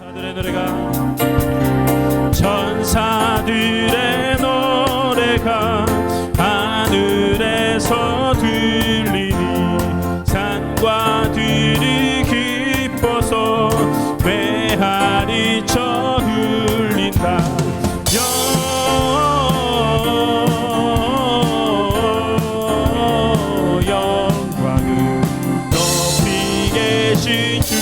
천사들의 노래가 천사들의 노래가 하늘에서 들리니 산과 들이 기뻐서 메아리쳐 흘린다. 영광을 높이 계신 주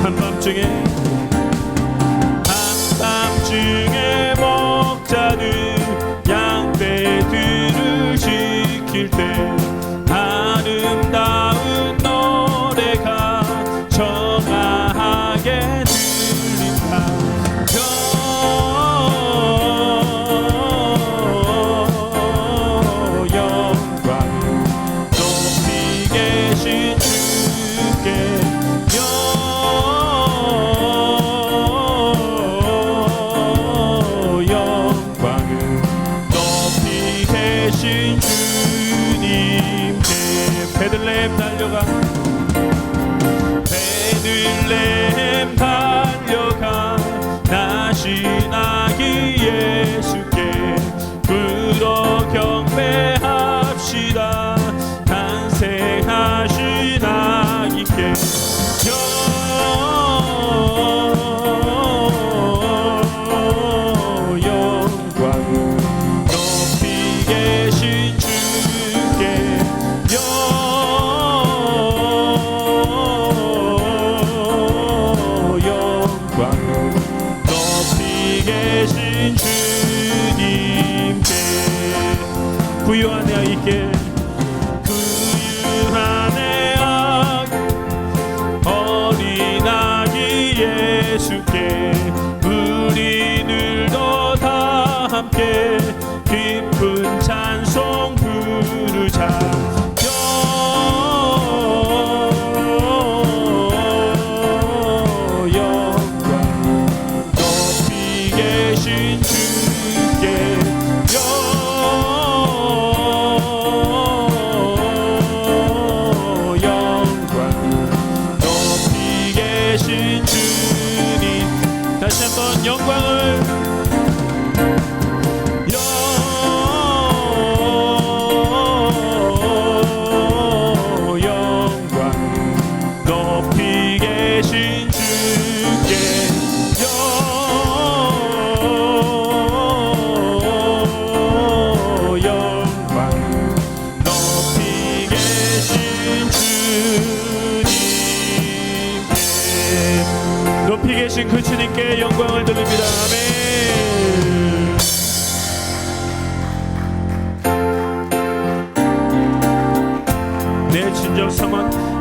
한밤중에 목자들 양떼들을 지킬 때 아름다운 노래가 청아하게 들린다. 영광 높이 계신 주께 베들레헴 달려가 베들레헴 달려가 나신 아기 예수께 부러 경배합시다. 탄생하신 아기께 영광 높이 계신 주께 높이 계신 주님께 구유 안에 있게 구유 안에 어린 아기 예수께 우리들도 다 함께 기쁜 찬송 부르자. 다시 한번 영광을 영광 높이 계신 주께 영광 높이 계신 주님께 높이 계신 그 주님께 영광을 드립니다. 아멘.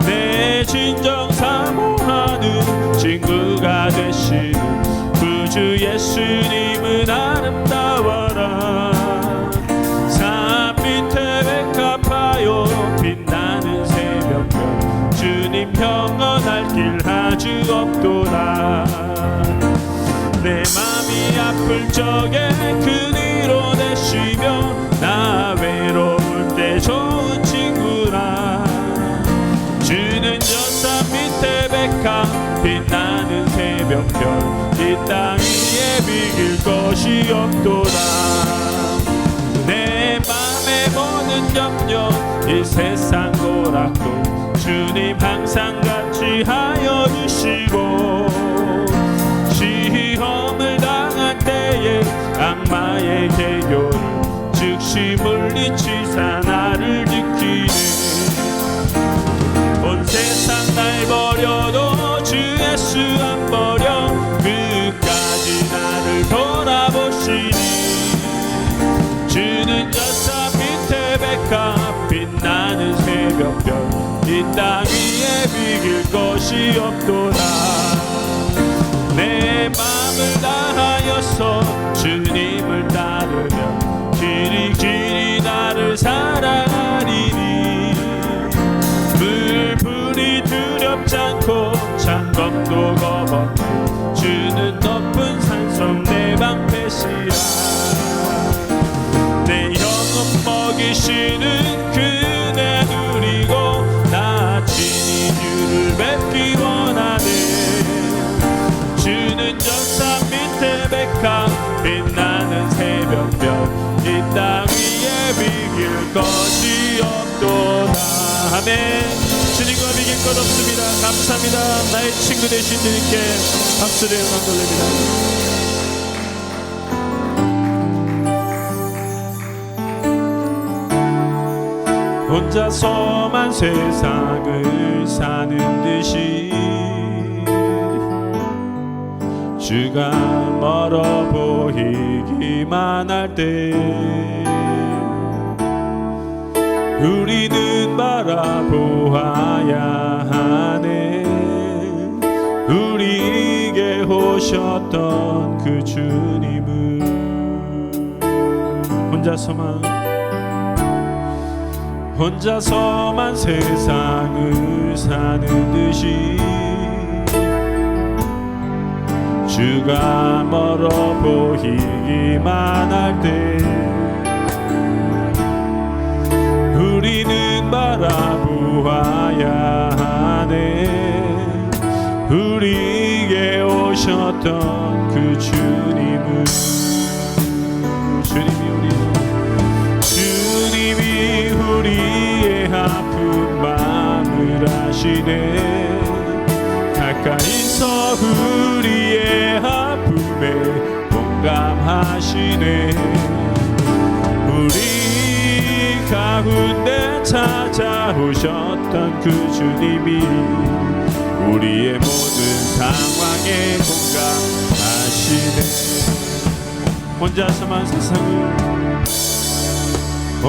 내 진정 사모하는 친구가 되신 구주 예수님은 아름다워라. 산밑에 백합하여 빛나는 새벽별 주님 평안할 길 아주 없도다. 내 맘이 아플 적에 그리로 내쉬며 나 외로울 때 좋은 친구라. 주는 저 산 밑에 백합 빛나는 새벽별 이 땅 위에 비길 것이 없도다. 내 맘에 모든 염려 이 세상 고락도 주님 항상 같이 하여 주시고 시험을 당할 때에 악마의 계교를 즉시 물리치사 나를 지키는 온 세상 날 버려도 주 예수 안 버려 끝까지 나를 돌아보시니 주는 저 산 밑에 백합 빛나는 새벽별 이 땅 위에 비길 것이 없도다. 내 맘을 다하여서 주님을 따르며 길이 길이 나를 사랑하리니 불이 두렵지 않고 창검도 겁없고 주는 높은 산속 약속 내 방패시라. 내 영혼 먹이시는 그대 누리고 나 친히 주를 뵙기 원하네. 주는 전산 밑에 백합 빛나는 새벽별 이 땅 위에 비길 것이 없도다. 아멘. 주님과 비길 것 없습니다. 감사합니다. 나의 친구 되신 주님께 박수를 영광 돌립니다. 혼자서만 세상을 사는 듯이 주가 멀어 보이기만 할 때 우리는 바라보아야 하네. 우리에게 오셨던 그 주님을 혼자서만 세상을 사는 듯이 주가 멀어 보이기만 할 때 우리는 바라보아야 하네. 우리에게 오셨던 그 주님을 주님이 우리의 아픈 마음을 아시네. 가까이서 우리의 아픔에 공감하시네. 우리 가운데 찾아오셨던 그 주님이 우리의 모든 상황에 공감하시네.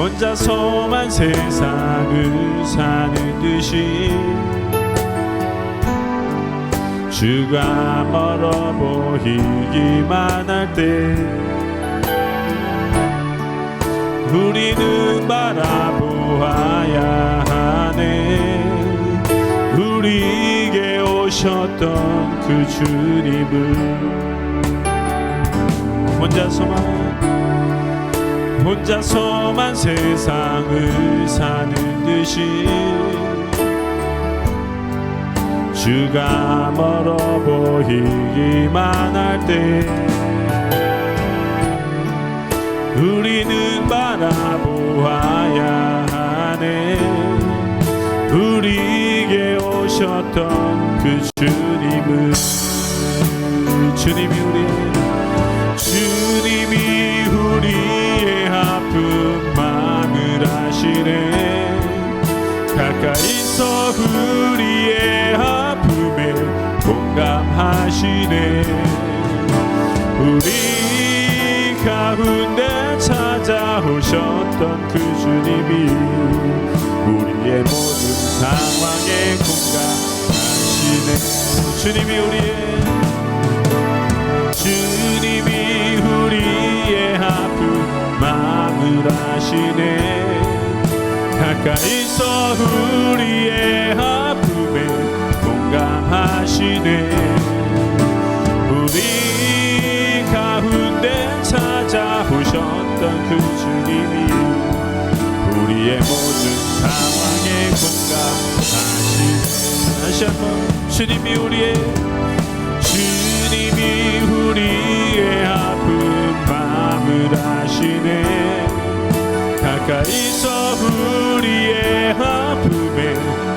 혼자서만 세상을 사는 듯이 주가 멀어 보이기만 할 때 우리는 바라보아야 하네. 우리에게 오셨던 그 주님을 혼자서만 세상을 사는 듯이 주가 멀어 보이기만 할 때 우리는 바라보아야 하네. 우리에게 오셨던 그 주님을 주님이 우리의 아픈 마음을 아시네. 가까이서 우리의 아픔에 공감하시네. 우리 가운데 찾아오셨던 그 주님이 우리의 모든 상황에 공감하시네. 주님이 우리의 아픈 마음을 아시네. 가까이서 우리의 아픔에 공감하시네. 우리 가운데 찾아오셨던 그 주님이 우리의 모든 상황에 공감하시네. 다시 한번 주님이 우리의 아픈 마음을 아시네. 가까이서 우리의 아픔에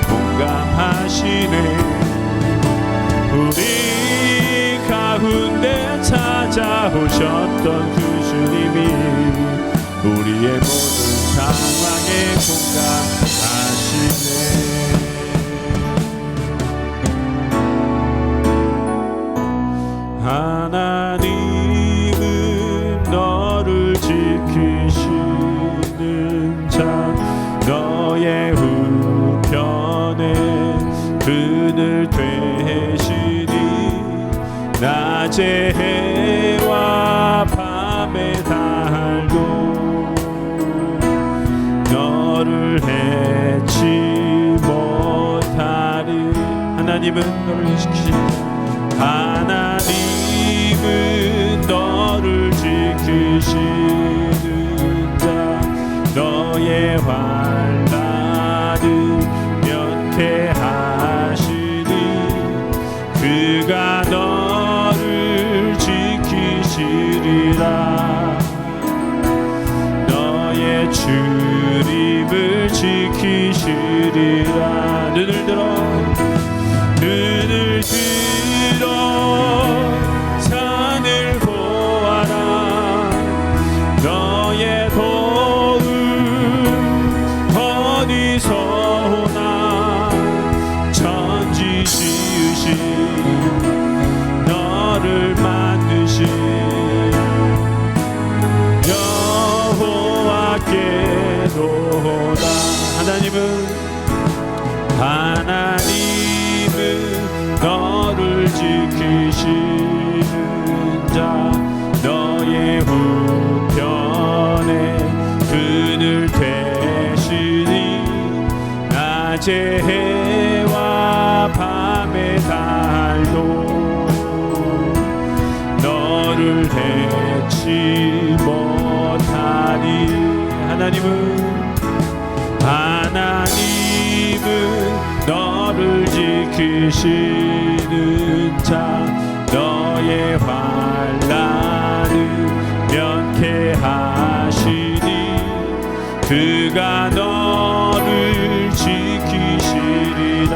공감하시네. 우리 가운데 찾아오셨던 그 주님이 우리의 모든 상황에 공감하시네. 하나님은 너를 지키시는 자, 너의 우편에 그늘 되시니 낮에 해와 밤에 달고 너를 해치 못하리. 하나님은 너를 지키시니 하나님은 지키시는 자 너의 환난을 면케하시니 그가 너를 지키시리라 너의 주님을 지키시리라 눈을 들어 산을 보아라 너의 도움 어디서 오나 천지 지으신 너를 만드신 여호와께로다 하나님은 너를 지키시는 자 너의 우편에 그늘 되시니 낮의 해와 밤의 달도 너를 해치 못하니 하나님은 너를 지키시는 자 너의 환난을 면케하시니 그가 너를 지키시리라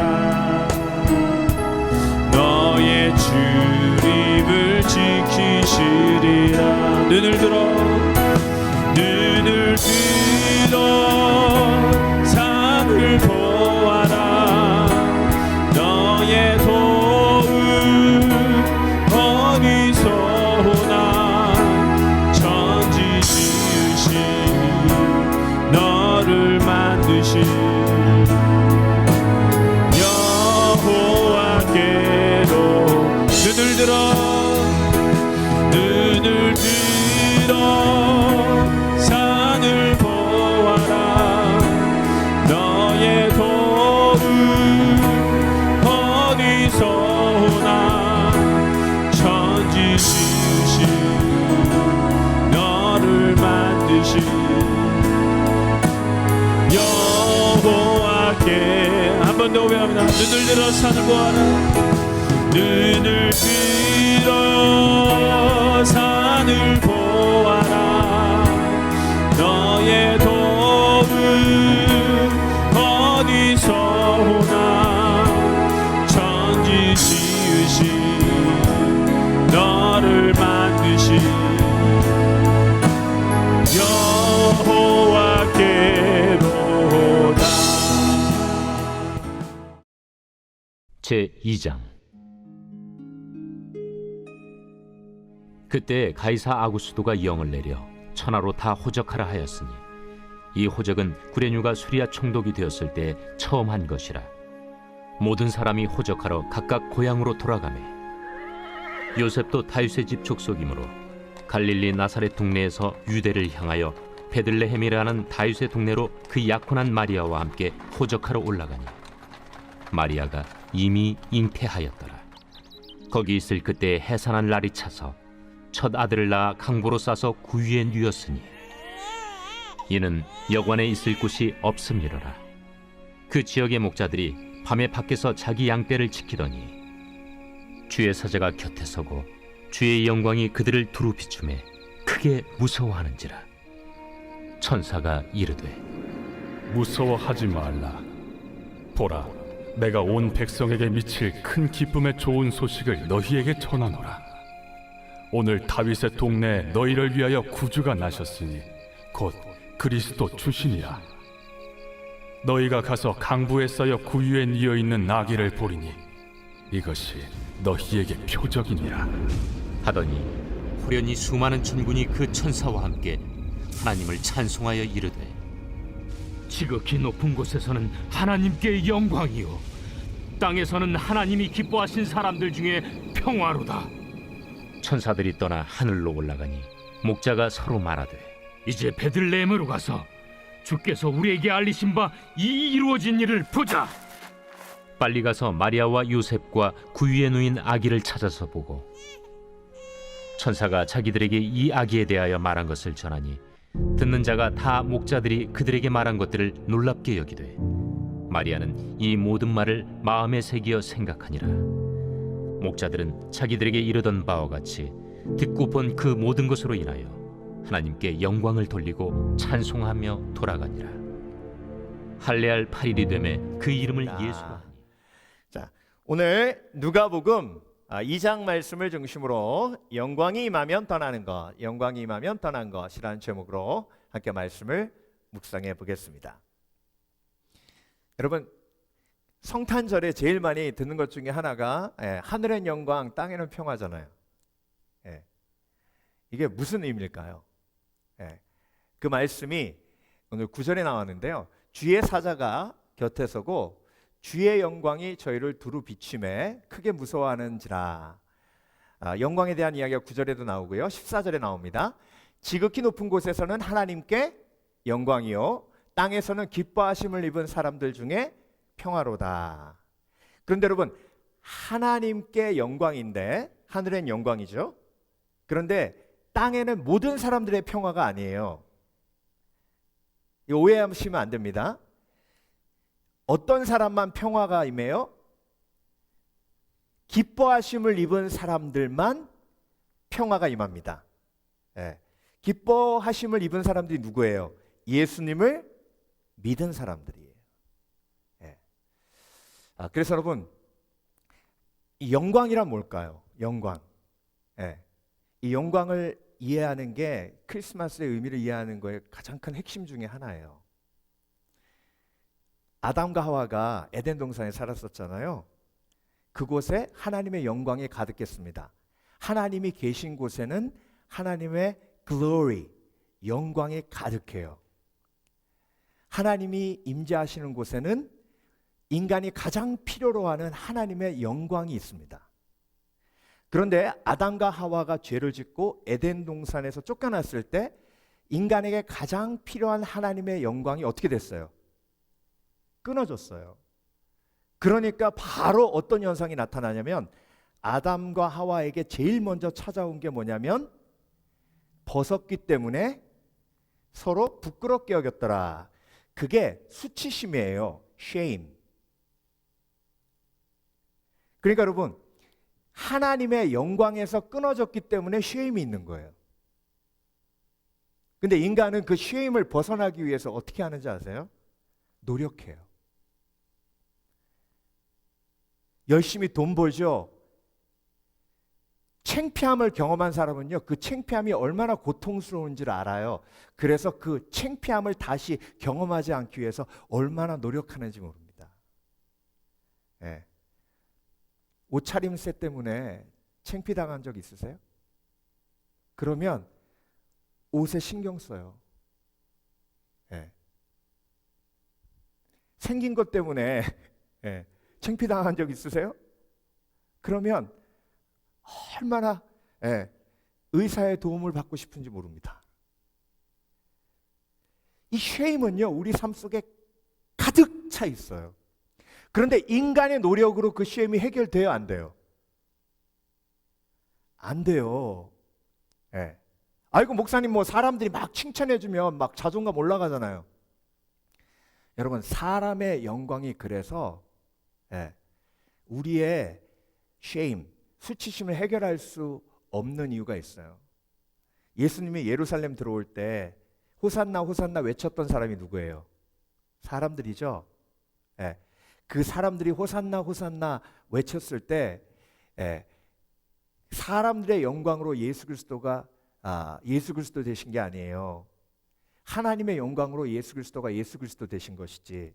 너의 주님을 지키시리라 눈을 들어 산을 보아라 너의 도움 어디서 오나 천지 지으신 너를 만드신 여호와께로 눈을 들어 산을 보아라 너의 도움 어디서 오나 천지 지으신 너를 만드신 여호와께 한 번 더 고백합니다. 눈을 들어 산을 보아라 눈을 들어 산을 보아라 너의 도움 어디서 오나 천지 지으신 너를 만드신 여호와께로다 제2장 그때 가이사 아구스도가 영을 내려 천하로 다 호적하라 하였으니 이 호적은 구레뉴가 수리아 총독이 되었을 때 처음 한 것이라 모든 사람이 호적하러 각각 고향으로 돌아가매 요셉도 다윗의 집 족속이므로 갈릴리 나사렛 동네에서 유대를 향하여 베들레헴이라는 다윗의 동네로 그 약혼한 마리아와 함께 호적하러 올라가니 마리아가 이미 잉태하였더라. 거기 있을 그때 해산한 날이 차서 첫 아들을 낳아 강보로 싸서 구유에 누였으니 이는 여관에 있을 곳이 없음이로라. 그 지역의 목자들이 밤에 밖에서 자기 양떼를 지키더니 주의 사자가 곁에 서고 주의 영광이 그들을 두루 비추매 크게 무서워하는지라. 천사가 이르되 무서워하지 말라. 보라, 내가 온 백성에게 미칠 큰 기쁨의 좋은 소식을 너희에게 전하노라. 오늘 다윗의 동네에 너희를 위하여 구주가 나셨으니 곧 그리스도 주시니라. 너희가 가서 강부에 쌓여 구유에 뉘어 있는 나귀를 보리니 이것이 너희에게 표적이니라. 하더니 호련히 수많은 천군이 그 천사와 함께 하나님을 찬송하여 이르되 지극히 높은 곳에서는 하나님께 영광이요 땅에서는 하나님이 기뻐하신 사람들 중에 평화로다. 천사들이 떠나 하늘로 올라가니 목자가 서로 말하되 이제 베들레헴으로 가서 주께서 우리에게 알리신 바 이 이루어진 일을 보자. 빨리 가서 마리아와 요셉과 구유에 누인 아기를 찾아서 보고 천사가 자기들에게 이 아기에 대하여 말한 것을 전하니 듣는 자가 다 목자들이 그들에게 말한 것들을 놀랍게 여기되 마리아는 이 모든 말을 마음에 새기어 생각하니라. 목자들은 자기들에게 이르던 바와 같이 듣고 본 그 모든 것으로 인하여 하나님께 영광을 돌리고 찬송하며 돌아가니라. 할례할 8일이 되매 그 이름을 예수라. 자, 오늘 누가복음 2장 말씀을 중심으로 영광이 임하면 떠나는 것, 영광이 임하면 떠난 것이라는 제목으로 함께 말씀을 묵상해 보겠습니다. 여러분, 성탄절에 제일 많이 듣는 것 중에 하나가 하늘엔 영광, 땅에는 평화잖아요. 이게 무슨 의미일까요? 그 말씀이 오늘 9절에 나왔는데요. 주의 사자가 곁에 서고 주의 영광이 저희를 두루 비추매 크게 무서워하는지라. 영광에 대한 이야기가 9절에도 나오고요. 14절에 나옵니다. 지극히 높은 곳에서는 하나님께 영광이요 땅에서는 기뻐하심을 입은 사람들 중에 평화로다. 그런데 여러분, 하나님께 영광인데 하늘엔 영광이죠. 그런데 땅에는 모든 사람들의 평화가 아니에요. 오해하시면 안 됩니다. 어떤 사람만 평화가 임해요? 기뻐하심을 입은 사람들만 평화가 임합니다. 기뻐하심을 입은 사람들이 누구예요? 예수님을 믿은 사람들이에요. 그래서 여러분, 이 영광이란 뭘까요? 영광. 이 영광을 이해하는 게 크리스마스의 의미를 이해하는 거의 가장 큰 핵심 중에 하나예요. 아담과 하와가 에덴 동산에 살았었잖아요. 그곳에 하나님의 영광이 가득했습니다. 하나님이 계신 곳에는 하나님의 glory, 영광이 가득해요. 하나님이 임재하시는 곳에는 인간이 가장 필요로 하는 하나님의 영광이 있습니다. 그런데 아담과 하와가 죄를 짓고 에덴 동산에서 쫓겨났을 때 인간에게 가장 필요한 하나님의 영광이 어떻게 됐어요? 끊어졌어요. 그러니까 바로 어떤 현상이 나타나냐면 아담과 하와에게 제일 먼저 찾아온 게 뭐냐면 벗었기 때문에 서로 부끄럽게 여겼더라. 그게 수치심이에요. shame. 그러니까 여러분, 하나님의 영광에서 끊어졌기 때문에 쉐임이 있는 거예요. 근데 인간은 그 쉐임을 벗어나기 위해서 어떻게 하는지 아세요? 노력해요. 열심히 돈 벌죠. 창피함을 경험한 사람은요, 그 창피함이 얼마나 고통스러운지를 알아요. 그래서 그 창피함을 다시 경험하지 않기 위해서 얼마나 노력하는지 모릅니다. 옷차림새 때문에 창피당한 적 있으세요? 그러면 옷에 신경 써요. 생긴 것 때문에 창피당한 적 있으세요? 그러면 얼마나 의사의 도움을 받고 싶은지 모릅니다. 이 쉐임은요, 우리 삶 속에 가득 차 있어요. 그런데 인간의 노력으로 그 쉐임이 해결돼요, 안 돼요? 안 돼요. 아이고 목사님, 뭐 사람들이 막 칭찬해주면 막 자존감 올라가잖아요. 여러분, 사람의 영광이 그래서 우리의 쉐임, 수치심을 해결할 수 없는 이유가 있어요. 예수님이 예루살렘 들어올 때 호산나 호산나 외쳤던 사람이 누구예요? 사람들이죠. 그 사람들이 호산나 호산나 외쳤을 때 사람들의 영광으로 예수 그리스도가 예수 그리스도 되신 게 아니에요. 하나님의 영광으로 예수 그리스도가 예수 그리스도 되신 것이지.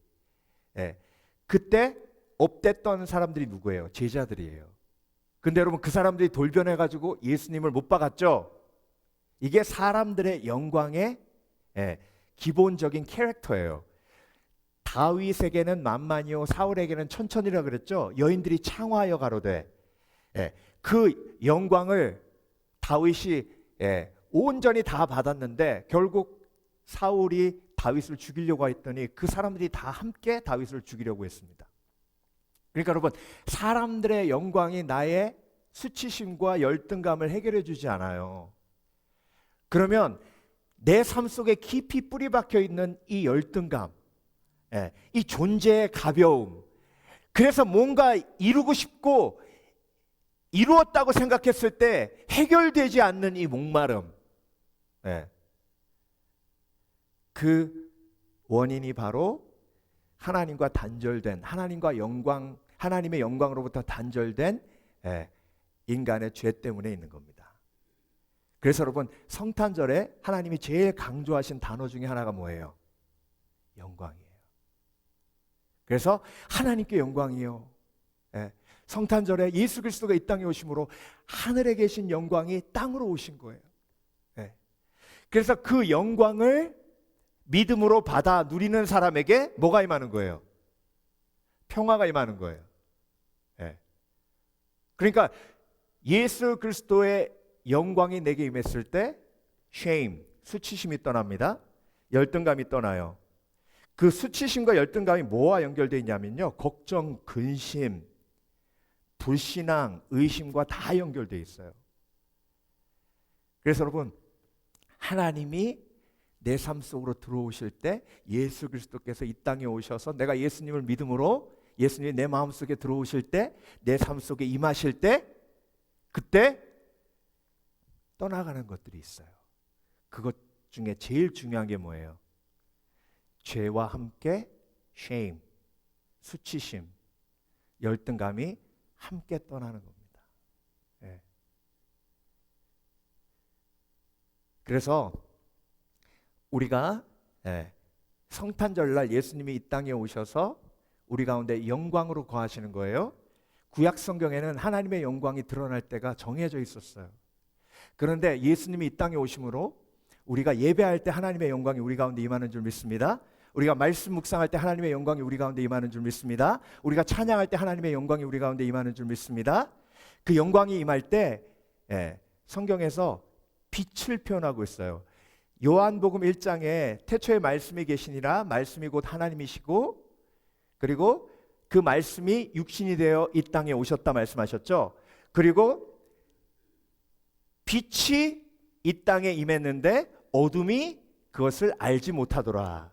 그때 업됐던 사람들이 누구예요? 제자들이에요. 근데 여러분, 그 사람들이 돌변해가지고 예수님을 못 박았죠? 이게 사람들의 영광의 기본적인 캐릭터예요. 다윗에게는 만만이요 사울에게는 천천이라 그랬죠. 여인들이 창화하여 가로되. 그 영광을 다윗이 온전히 다 받았는데 결국 사울이 다윗을 죽이려고 했더니 그 사람들이 다 함께 다윗을 죽이려고 했습니다. 그러니까 여러분, 사람들의 영광이 나의 수치심과 열등감을 해결해 주지 않아요. 그러면 내 삶 속에 깊이 뿌리 박혀 있는 이 열등감, 이 존재의 가벼움, 그래서 뭔가 이루고 싶고 이루었다고 생각했을 때 해결되지 않는 이 목마름, 그 원인이 바로 하나님과 단절된, 하나님의 영광으로부터 단절된 인간의 죄 때문에 있는 겁니다. 그래서 여러분, 성탄절에 하나님이 제일 강조하신 단어 중에 하나가 뭐예요? 영광이에요. 그래서 하나님께 영광이요. 성탄절에 예수 그리스도가 이 땅에 오심으로 하늘에 계신 영광이 땅으로 오신 거예요. 그래서 그 영광을 믿음으로 받아 누리는 사람에게 뭐가 임하는 거예요? 평화가 임하는 거예요. 그러니까 예수 그리스도의 영광이 내게 임했을 때 shame, 수치심이 떠납니다. 열등감이 떠나요. 그 수치심과 열등감이 뭐와 연결되어 있냐면요, 걱정, 근심, 불신앙, 의심과 다 연결되어 있어요. 그래서 여러분, 하나님이 내 삶 속으로 들어오실 때 예수 그리스도께서 이 땅에 오셔서 내가 예수님을 믿음으로 예수님이 내 마음속에 들어오실 때, 내 삶 속에 임하실 때, 그때 떠나가는 것들이 있어요. 그것 중에 제일 중요한 게 뭐예요? 죄와 함께 shame, 수치심, 열등감이 함께 떠나는 겁니다. 그래서 우리가 성탄절날 예수님이 이 땅에 오셔서 우리 가운데 영광으로 거하시는 거예요. 구약 성경에는 하나님의 영광이 드러날 때가 정해져 있었어요. 그런데 예수님이 이 땅에 오심으로 우리가 예배할 때 하나님의 영광이 우리 가운데 임하는 줄 믿습니다. 우리가 말씀 묵상할 때 하나님의 영광이 우리 가운데 임하는 줄 믿습니다. 우리가 찬양할 때 하나님의 영광이 우리 가운데 임하는 줄 믿습니다. 그 영광이 임할 때 성경에서 빛을 표현하고 있어요. 요한복음 1장에 태초에 말씀이 계시니라, 말씀이 곧 하나님이시고, 그리고 그 말씀이 육신이 되어 이 땅에 오셨다 말씀하셨죠. 그리고 빛이 이 땅에 임했는데 어둠이 그것을 알지 못하더라.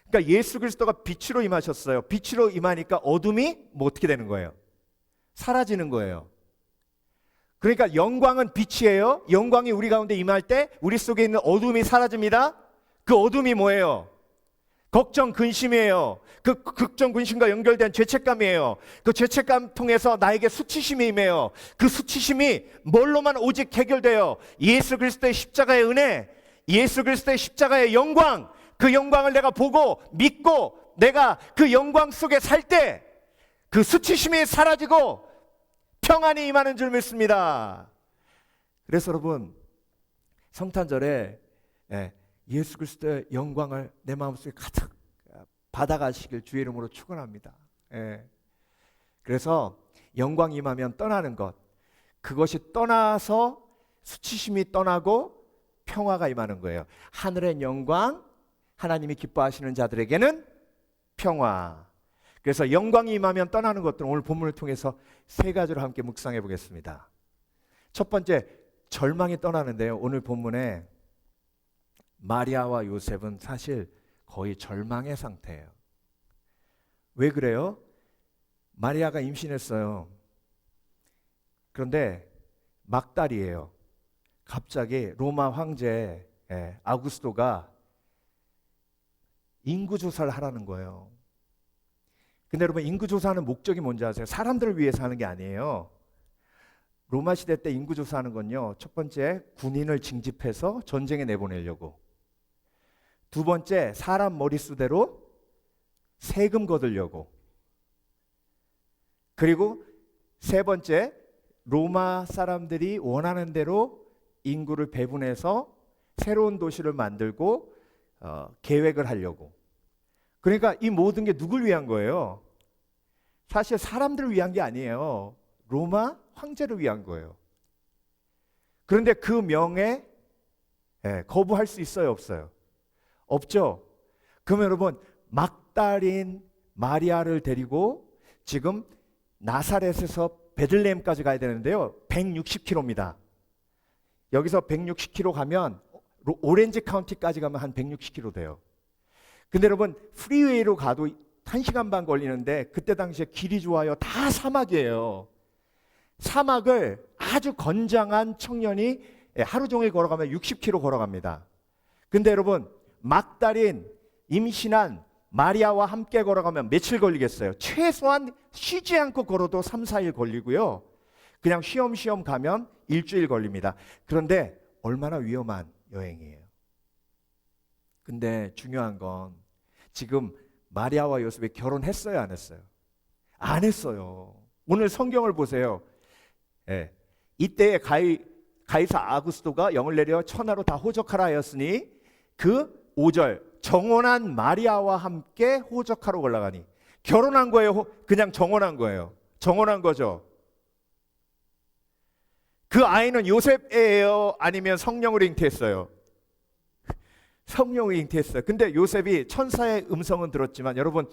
그러니까 예수 그리스도가 빛으로 임하셨어요. 빛으로 임하니까 어둠이 뭐 어떻게 되는 거예요? 사라지는 거예요. 그러니까 영광은 빛이에요. 영광이 우리 가운데 임할 때 우리 속에 있는 어둠이 사라집니다. 그 어둠이 뭐예요? 걱정, 근심이에요. 그 걱정, 근심과 연결된 죄책감이에요. 그 죄책감 통해서 나에게 수치심이 임해요. 그 수치심이 뭘로만 오직 해결돼요? 예수 그리스도의 십자가의 은혜, 예수 그리스도의 십자가의 영광, 그 영광을 내가 보고 믿고 내가 그 영광 속에 살 때 그 수치심이 사라지고 평안이 임하는 줄 믿습니다. 그래서 여러분, 성탄절에 예수 그리스도의 영광을 내 마음속에 가득 받아가시길 주의 이름으로 축원합니다. 그래서 영광이 임하면 떠나는 것, 그것이 떠나서 수치심이 떠나고 평화가 임하는 거예요. 하늘의 영광, 하나님이 기뻐하시는 자들에게는 평화. 그래서 영광이 임하면 떠나는 것들은 오늘 본문을 통해서 세 가지로 함께 묵상해 보겠습니다. 첫 번째, 절망이 떠나는데요. 오늘 본문에 마리아와 요셉은 사실 거의 절망의 상태예요. 왜 그래요? 마리아가 임신했어요. 그런데 막달이에요. 갑자기 로마 황제 아구스토가 인구조사를 하라는 거예요. 근데 여러분, 인구조사하는 목적이 뭔지 아세요? 사람들을 위해서 하는 게 아니에요. 로마 시대 때 인구조사하는 건요, 첫 번째, 군인을 징집해서 전쟁에 내보내려고. 두 번째, 사람 머릿수대로 세금 거두려고. 그리고 세 번째, 로마 사람들이 원하는 대로 인구를 배분해서 새로운 도시를 만들고 계획을 하려고. 그러니까 이 모든 게 누굴 위한 거예요? 사실 사람들을 위한 게 아니에요. 로마 황제를 위한 거예요. 그런데 그 명에 거부할 수 있어요, 없어요? 없죠. 그러면 여러분, 막달인 마리아를 데리고 지금 나사렛에서 베들레헴까지 가야 되는데요, 160km입니다. 여기서 160km 가면 오렌지 카운티까지 가면 한 160km 돼요. 근데 여러분 프리웨이로 가도 1시간 반 걸리는데 그때 당시에 길이 좋아요. 다 사막이에요. 사막을 아주 건장한 청년이 하루 종일 걸어가면 60km 걸어갑니다. 근데 여러분 막달인 임신한 마리아와 함께 걸어가면 며칠 걸리겠어요? 최소한 쉬지 않고 걸어도 3, 4일 걸리고요. 그냥 쉬엄쉬엄 가면 일주일 걸립니다. 그런데 얼마나 위험한 여행이에요. 근데 중요한 건 지금 마리아와 요셉이 결혼했어요, 안 했어요? 안 했어요. 오늘 성경을 보세요. 예. 이때에 가이사 아구스토가 영을 내려 천하로 다 호적하라 하였으니 그 5절 정혼한 마리아와 함께 호적하러 올라가니 결혼한 거예요? 그냥 정혼한 거예요? 정혼한 거죠. 그 아이는 요셉이에요? 아니면 성령으로 잉태했어요? 성령으로 잉태했어요. 근데 요셉이 천사의 음성은 들었지만 여러분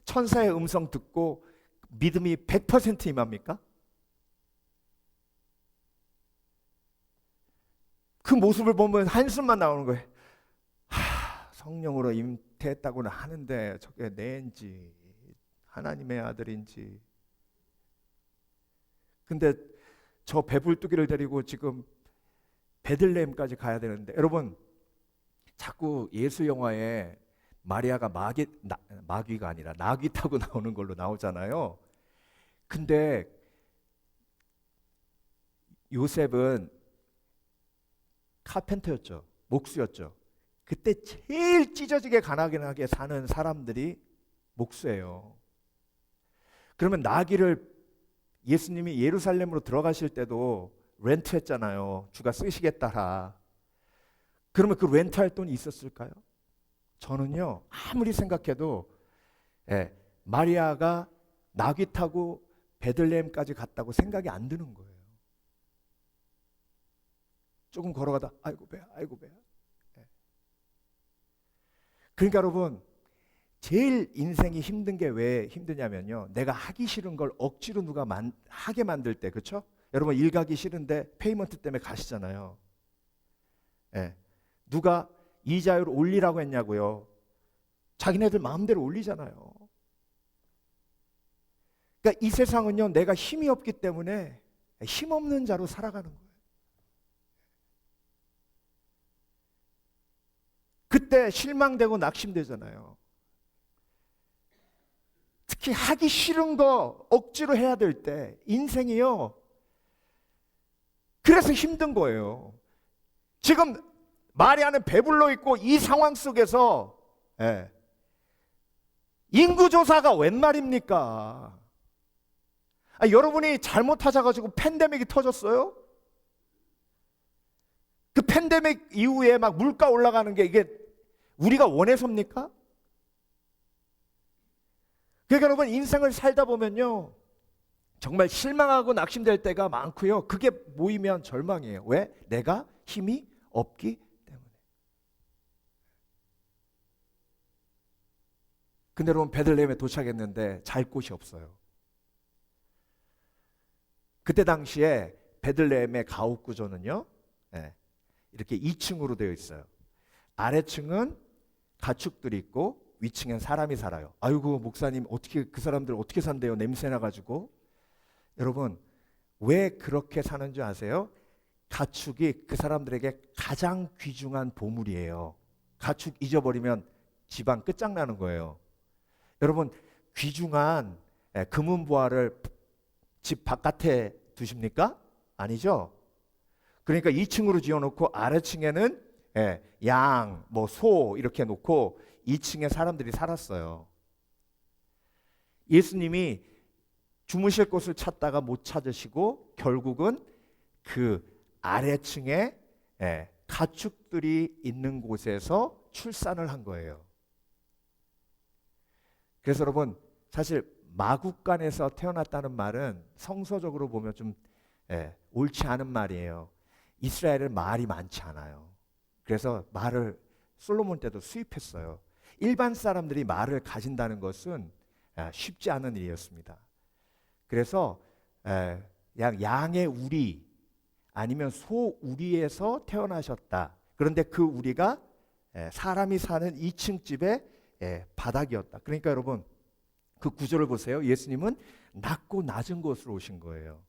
천사의 음성 듣고 믿음이 100% 임합니까? 그 모습을 보면 한숨만 나오는 거예요. 성령으로 잉태했다고는 하는데 저게 내인지 하나님의 아들인지. 근데 저 배불뚝이를 데리고 지금 베들레헴까지 가야 되는데 여러분 자꾸 예수 영화에 마리아가 마귀가 아니라 나귀 타고 나오는 걸로 나오잖아요. 근데 요셉은 카펜터였죠. 목수였죠. 그때 제일 찢어지게 가난하게 사는 사람들이 목수예요. 그러면 나귀를 예수님이 예루살렘으로 들어가실 때도 렌트했잖아요. 주가 쓰시겠다라. 그러면 그 렌트할 돈이 있었을까요? 저는요 아무리 생각해도 마리아가 나귀 타고 베들레헴까지 갔다고 생각이 안 드는 거예요. 조금 걸어가다 아이고 배야 아이고 배야. 그러니까 여러분 제일 인생이 힘든 게 왜 힘드냐면요 내가 하기 싫은 걸 억지로 누가 하게 만들 때. 그렇죠? 여러분 일 가기 싫은데 페이먼트 때문에 가시잖아요. 누가 이자율 올리라고 했냐고요? 자기네들 마음대로 올리잖아요. 그러니까 이 세상은요 내가 힘이 없기 때문에 힘없는 자로 살아가는 거예요. 그때 실망되고 낙심되잖아요. 특히 하기 싫은 거 억지로 해야 될 때 인생이요 그래서 힘든 거예요. 지금 마리아는 배불러 있고 이 상황 속에서 인구조사가 웬 말입니까? 여러분이 잘못하셔가지고 팬데믹이 터졌어요? 그 팬데믹 이후에 막 물가 올라가는 게 이게 우리가 원해서입니까? 그러니까 여러분 인생을 살다 보면요 정말 실망하고 낙심될 때가 많고요. 그게 모이면 절망이에요. 왜? 내가 힘이 없기 때문에. 근데 여러분 베들레헴에 도착했는데 잘 곳이 없어요. 그때 당시에 베들레헴의 가옥 구조는요 이렇게 2층으로 되어 있어요. 아래층은 가축들이 있고 위층엔 사람이 살아요. 아이고 목사님 어떻게 그 사람들 어떻게 산대요? 냄새 나가지고. 여러분 왜 그렇게 사는 줄 아세요? 가축이 그 사람들에게 가장 귀중한 보물이에요. 가축 잊어버리면 집안 끝장나는 거예요. 여러분 귀중한 금은보화를 집 바깥에 두십니까? 아니죠? 그러니까 2층으로 지어놓고 아래층에는 양, 뭐 소 이렇게 놓고 2층에 사람들이 살았어요. 예수님이 주무실 곳을 찾다가 못 찾으시고 결국은 그 아래층에 가축들이 있는 곳에서 출산을 한 거예요. 그래서 여러분 사실 마국간에서 태어났다는 말은 성서적으로 보면 좀 옳지 않은 말이에요. 이스라엘은 말이 많지 않아요. 그래서 말을 솔로몬 때도 수입했어요. 일반 사람들이 말을 가진다는 것은 쉽지 않은 일이었습니다. 그래서 양의 우리 아니면 소 우리에서 태어나셨다. 그런데 그 우리가 사람이 사는 2층 집의 바닥이었다. 그러니까 여러분 그 구절을 보세요. 예수님은 낮고 낮은 곳으로 오신 거예요.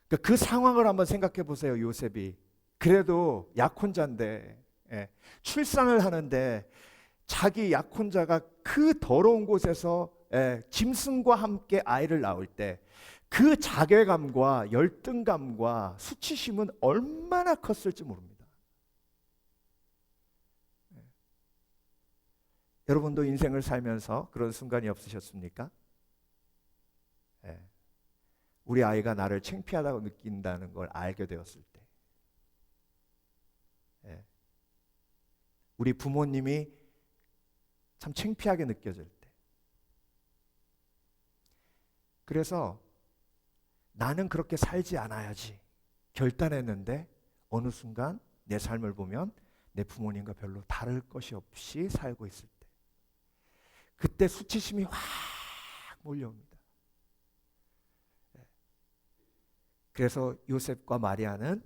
그러니까 그 상황을 한번 생각해 보세요. 요셉이 그래도 약혼자인데 출산을 하는데 자기 약혼자가 그 더러운 곳에서 짐승과 함께 아이를 낳을 때 그 자괴감과 열등감과 수치심은 얼마나 컸을지 모릅니다. 여러분도 인생을 살면서 그런 순간이 없으셨습니까? 우리 아이가 나를 창피하다고 느낀다는 걸 알게 되었을 때, 우리 부모님이 참 창피하게 느껴질 때, 그래서 나는 그렇게 살지 않아야지 결단했는데 어느 순간 내 삶을 보면 내 부모님과 별로 다를 것이 없이 살고 있을 때, 그때 수치심이 확 몰려옵니다. 그래서 요셉과 마리아는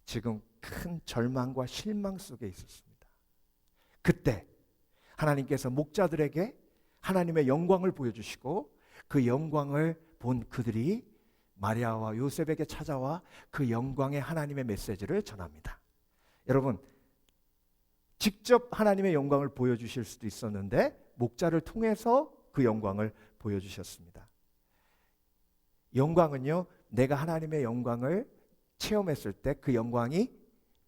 지금 큰 절망과 실망 속에 있었습니다. 그때 하나님께서 목자들에게 하나님의 영광을 보여주시고 그 영광을 본 그들이 마리아와 요셉에게 찾아와 그 영광의 하나님의 메시지를 전합니다. 여러분, 직접 하나님의 영광을 보여주실 수도 있었는데 목자를 통해서 그 영광을 보여주셨습니다. 영광은요, 내가 하나님의 영광을 체험했을 때 그 영광이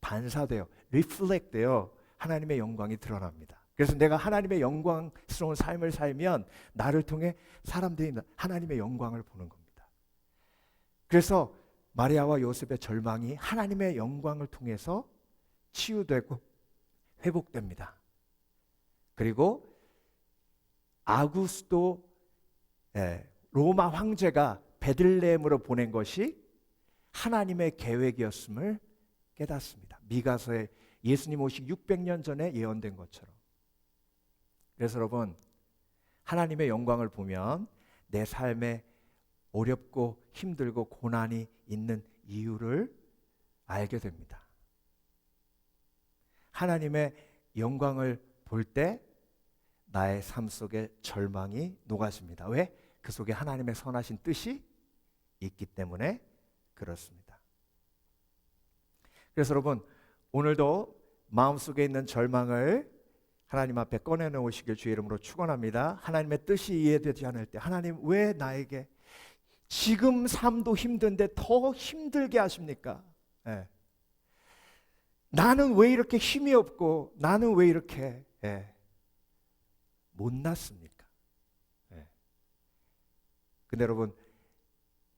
반사돼요. 리플렉트 돼요. 하나님의 영광이 드러납니다. 그래서 내가 하나님의 영광스러운 삶을 살면 나를 통해 사람들이 하나님의 영광을 보는 겁니다. 그래서 마리아와 요셉의 절망이 하나님의 영광을 통해서 치유되고 회복됩니다. 그리고 아구스도 로마 황제가 베들레헴으로 보낸 것이 하나님의 계획이었음을 깨닫습니다. 미가서에 예수님 오시기 600년 전에 예언된 것처럼. 그래서 여러분, 하나님의 영광을 보면 내 삶에 어렵고 힘들고 고난이 있는 이유를 알게 됩니다. 하나님의 영광을 볼 때 나의 삶 속에 절망이 녹아집니다. 왜? 그 속에 하나님의 선하신 뜻이 있기 때문에 그렇습니다. 그래서 여러분, 오늘도 마음속에 있는 절망을 하나님 앞에 꺼내놓으시길 주의 이름으로 축원합니다. 하나님의 뜻이 이해되지 않을 때, 하나님 왜 나에게 지금 삶도 힘든데 더 힘들게 하십니까? 나는 왜 이렇게 힘이 없고 나는 왜 이렇게 못났습니까? 근데 여러분,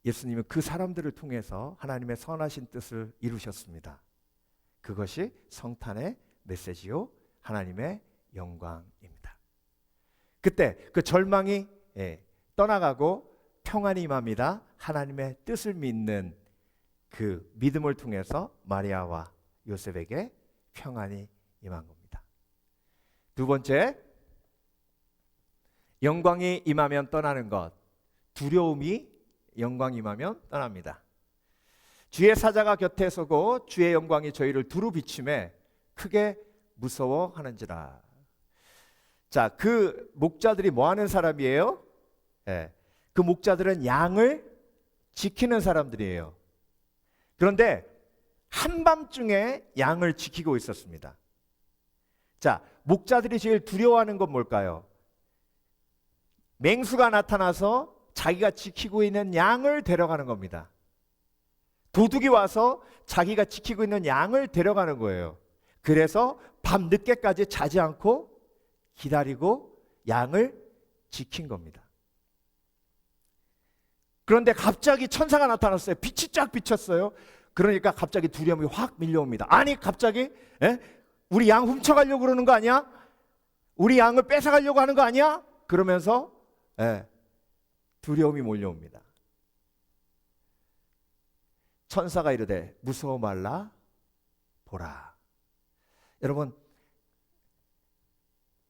예수님은 그 사람들을 통해서 하나님의 선하신 뜻을 이루셨습니다. 그것이 성탄의 메시지요, 하나님의 영광입니다. 그때 그 절망이 떠나가고 평안이 임합니다. 하나님의 뜻을 믿는 그 믿음을 통해서 마리아와 요셉에게 평안이 임한 겁니다. 두 번째, 영광이 임하면 떠나는 것, 두려움이 영광이 임하면 떠납니다. 주의 사자가 곁에 서고 주의 영광이 저희를 두루 비침에 크게 무서워하는지라. 자, 그 목자들이 뭐 하는 사람이에요? 그 목자들은 양을 지키는 사람들이에요. 그런데 한밤중에 양을 지키고 있었습니다. 자, 목자들이 제일 두려워하는 건 뭘까요? 맹수가 나타나서 자기가 지키고 있는 양을 데려가는 겁니다. 도둑이 와서 자기가 지키고 있는 양을 데려가는 거예요. 그래서 밤 늦게까지 자지 않고 기다리고 양을 지킨 겁니다. 그런데 갑자기 천사가 나타났어요. 빛이 쫙 비쳤어요. 그러니까 갑자기 두려움이 확 밀려옵니다. 아니, 갑자기 우리 양 훔쳐가려고 그러는 거 아니야? 우리 양을 뺏어가려고 하는 거 아니야? 그러면서 두려움이 몰려옵니다. 천사가 이르되 무서워 말라 보라. 여러분,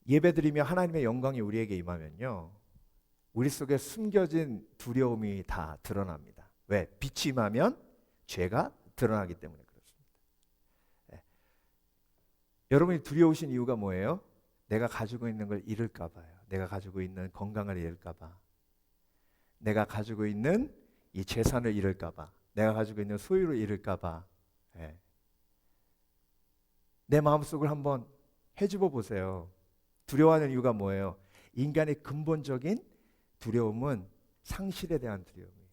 예배드리며 하나님의 영광이 우리에게 임하면요, 우리 속에 숨겨진 두려움이 다 드러납니다. 왜? 빛이 임하면 죄가 드러나기 때문에 그렇습니다. 예. 여러분이 두려우신 이유가 뭐예요? 내가 가지고 있는 걸 잃을까 봐요. 내가 가지고 있는 건강을 잃을까 봐. 내가 가지고 있는 이 재산을 잃을까 봐. 내가 가지고 있는 소유를 잃을까 봐. 예. 내 마음속을 한번 헤집어 보세요. 두려워하는 이유가 뭐예요? 인간의 근본적인 두려움은 상실에 대한 두려움이에요.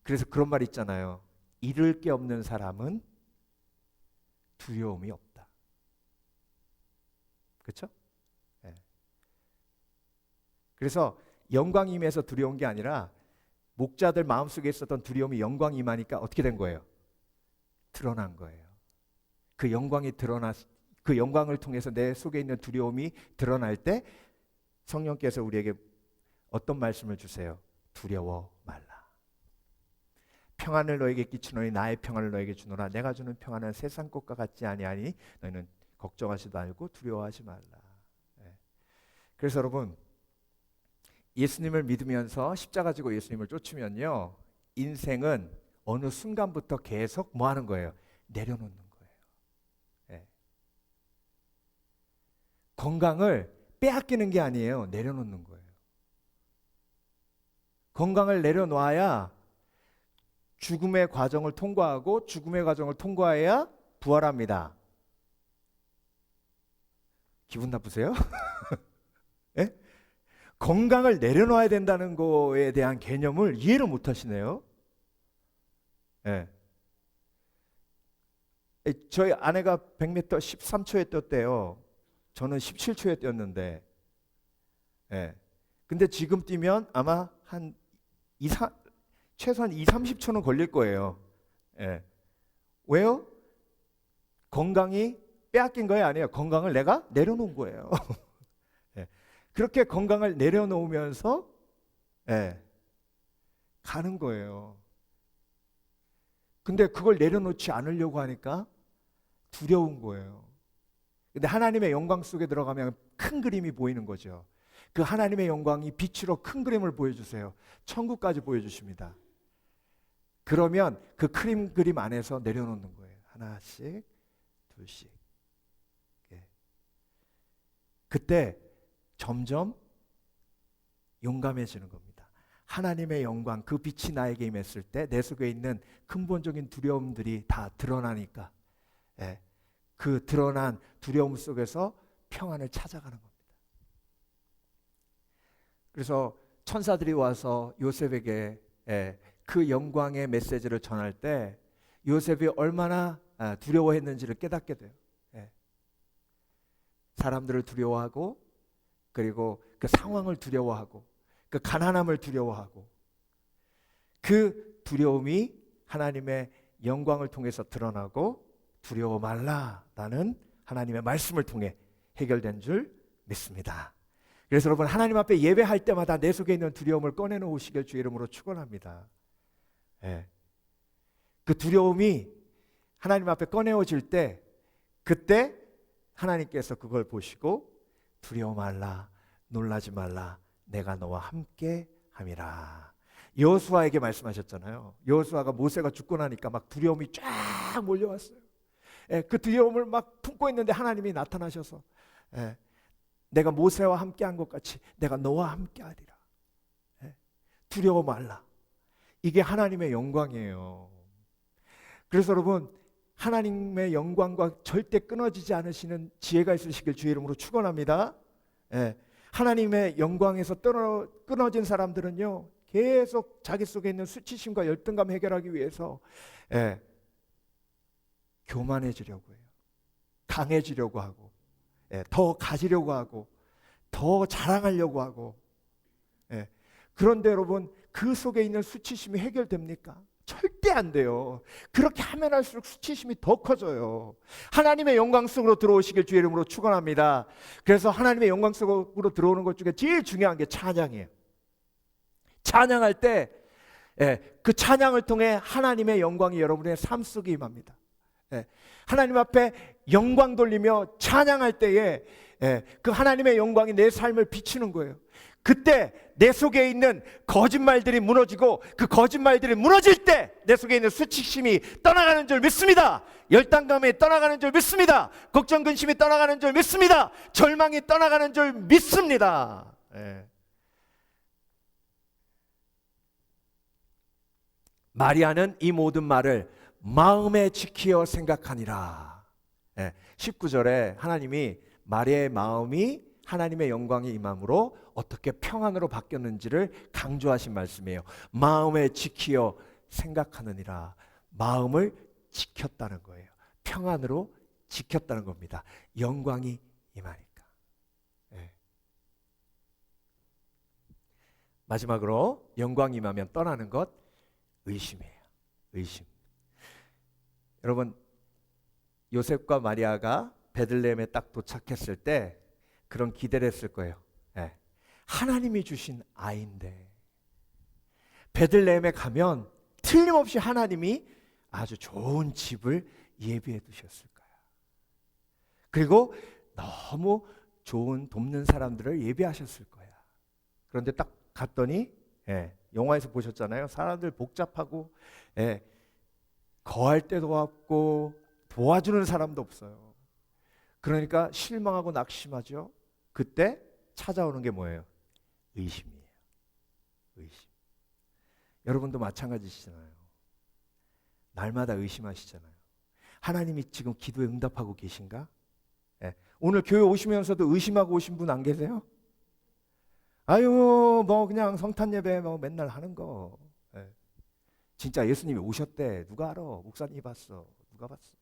그래서 그런 말 있잖아요. 잃을 게 없는 사람은 두려움이 없다. 그렇죠? 네. 그래서 영광이 임해서 두려운 게 아니라 목자들 마음속에 있었던 두려움이 영광이 임하니까 어떻게 된 거예요? 드러난 거예요. 그 영광을 통해서 내 속에 있는 두려움이 드러날 때 성령께서 우리에게 어떤 말씀을 주세요? 두려워 말라. 평안을 너에게 끼치노니 나의 평안을 너에게 주노라. 내가 주는 평안은 세상 것과 같지 아니하니 너희는 걱정하지도 말고 두려워하지 말라. 네. 그래서 여러분, 예수님을 믿으면서 십자가 지고 예수님을 쫓으면요, 인생은 어느 순간부터 계속 뭐 하는 거예요? 내려놓는 거예요. 네. 건강을 빼앗기는 게 아니에요. 내려놓는 거예요. 건강을 내려놔야 죽음의 과정을 통과하고 죽음의 과정을 통과해야 부활합니다. 기분 나쁘세요? 네? 건강을 내려놔야 된다는 거에 대한 개념을 이해를 못 하시네요. 네. 저희 아내가 100m 13초에 뛰었대요. 저는 17초에 뛰었는데, 네. 근데 지금 뛰면 아마 한 최소한 20-30초는 걸릴 거예요. 예. 왜요? 건강이 빼앗긴 거예요? 아니에요. 건강을 내가 내려놓은 거예요. 예. 그렇게 건강을 내려놓으면서 가는 거예요. 근데 그걸 내려놓지 않으려고 하니까 두려운 거예요. 근데 하나님의 영광 속에 들어가면 큰 그림이 보이는 거죠. 그 하나님의 영광이 빛으로 큰 그림을 보여주세요. 천국까지 보여주십니다. 그러면 그 큰 그림 안에서 내려놓는 거예요. 하나씩, 둘씩. 예. 그때 점점 용감해지는 겁니다. 하나님의 영광, 그 빛이 나에게 임했을 때 내 속에 있는 근본적인 두려움들이 다 드러나니까, 예. 그 드러난 두려움 속에서 평안을 찾아가는 겁니다. 그래서 천사들이 와서 요셉에게 그 영광의 메시지를 전할 때 요셉이 얼마나 두려워했는지를 깨닫게 돼요. 사람들을 두려워하고, 그리고 그 상황을 두려워하고, 그 가난함을 두려워하고, 그 두려움이 하나님의 영광을 통해서 드러나고 두려워 말라라는 하나님의 말씀을 통해 해결된 줄 믿습니다. 그래서 여러분, 하나님 앞에 예배할 때마다 내 속에 있는 두려움을 꺼내놓으시길 주의 이름으로 축원합니다. 예. 그 두려움이 하나님 앞에 꺼내어질 때, 그때 하나님께서 그걸 보시고 두려워 말라, 놀라지 말라, 내가 너와 함께 함이라. 여호수아에게 말씀하셨잖아요. 여호수아가 모세가 죽고 나니까 막 두려움이 쫙 몰려왔어요. 예, 그 두려움을 막 품고 있는데 하나님이 나타나셔서, 내가 모세와 함께한 것 같이 내가 너와 함께하리라. 두려워 말라. 이게 하나님의 영광이에요. 그래서 여러분, 하나님의 영광과 절대 끊어지지 않으시는 지혜가 있으시길 주의 이름으로 축원합니다. 하나님의 영광에서 끊어진 사람들은요, 계속 자기 속에 있는 수치심과 열등감 해결하기 위해서 교만해지려고 해요. 강해지려고 하고, 더 가지려고 하고, 더 자랑하려고 하고. 그런데 여러분, 그 속에 있는 수치심이 해결됩니까? 절대 안 돼요. 그렇게 하면 할수록 수치심이 더 커져요. 하나님의 영광 속으로 들어오시길 주의 이름으로 축원합니다. 그래서 하나님의 영광 속으로 들어오는 것 중에 제일 중요한 게 찬양이에요. 찬양할 때 그 찬양을 통해 하나님의 영광이 여러분의 삶 속에 임합니다. 하나님 앞에 영광 돌리며 찬양할 때에 그 하나님의 영광이 내 삶을 비추는 거예요. 그때 내 속에 있는 거짓말들이 무너지고 그 거짓말들이 무너질 때 내 속에 있는 수치심이 떠나가는 줄 믿습니다. 열등감이 떠나가는 줄 믿습니다. 걱정 근심이 떠나가는 줄 믿습니다. 절망이 떠나가는 줄 믿습니다. 예. 마리아는 이 모든 말을 마음에 지키어 생각하니라. 예. 19절에 하나님이 마리아의 마음이 하나님의 영광이 임함으로 어떻게 평안으로 바뀌었는지를 강조하신 말씀이에요. 마음에 지키어 생각하느니라. 마음을 지켰다는 거예요. 평안으로 지켰다는 겁니다. 영광이 임하니까. 네. 마지막으로 영광이 임하면 떠나는 것, 의심이에요. 의심. 여러분, 요셉과 마리아가 베들레헴에 딱 도착했을 때 그런 기대를 했을 거예요. 네. 하나님이 주신 아이인데 베들레헴에 가면 틀림없이 하나님이 아주 좋은 집을 예비해 두셨을 거야. 그리고 너무 좋은 돕는 사람들을 예비하셨을 거야. 그런데 딱 갔더니 영화에서 보셨잖아요. 사람들 복잡하고 거할 데도 없고 도와주는 사람도 없어요. 그러니까 실망하고 낙심하죠. 그때 찾아오는 게 뭐예요? 의심이에요. 의심. 여러분도 마찬가지시잖아요. 날마다 의심하시잖아요. 하나님이 지금 기도에 응답하고 계신가? 오늘 교회 오시면서도 의심하고 오신 분 안 계세요? 아유, 뭐 그냥 성탄 예배 뭐 맨날 하는 거. 진짜 예수님이 오셨대. 누가 알아? 목사님이 봤어. 누가 봤어?